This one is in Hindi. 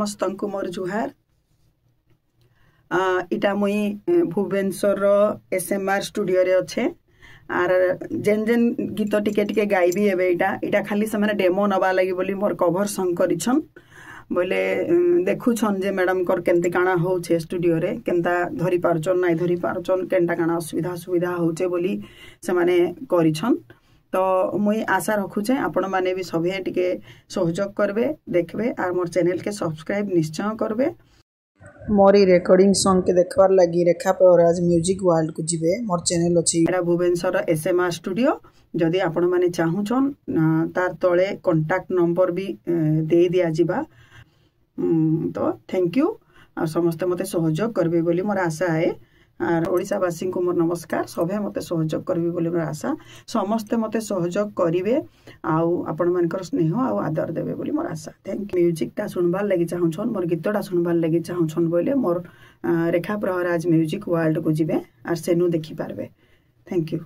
समस्त को मोर जुहार। इटा मुई भुवनेश्वर SMR स्टूडियो रे अच्छे आर जेन जेन गीत टिके टिके गाइबी एबे इटा खाली से माने डेमो नबा लगी बोली मोर कवर संग करिछन बोले देखुछन जे मैडम कर केनते काना होछे स्टूडियो रे केनता धरि पारचन नाइ धरि पारचन केनता काना असुविधा सुविधा होछे बोली से माने करिछन। तो मुई आशा रखुचे आपण माने भी सभे टिके सहयोग करबे देखबे आर मोर चैनल के सब्सक्राइब निश्चय करबे। मोरी रिकॉर्डिंग सॉन्ग के देखबार लगी रेखा प्रवराज म्यूजिक वर्ल्ड को जिबे मोर चैनल अछि एरा भुवनेश्वर SMR स्टूडियो। जदि आपण माने चाहुछन तार तळे कांटेक्ट नंबर भी दे दिया जिबा। तो थैंक यू और समस्त मते सहयोग करबे बोली मोर आशा है। और ओडिशावासी को मोर नमस्कार सभे मते सहयोग करबे बोली मोर आशा समस्त मते सहयोग करिवे आउ आपण मानकर स्नेह आउ आदर देबे बोली मोर आशा। Thank you. म्यूजिक ता सुनबार लागि चाहुछन मोर गीतटा सुनबार लागि चाहुछन बोले मोर रेखा प्रवराज म्यूजिक वर्ल्ड को जिबे आर सेनु देखि पारबे। Thank you.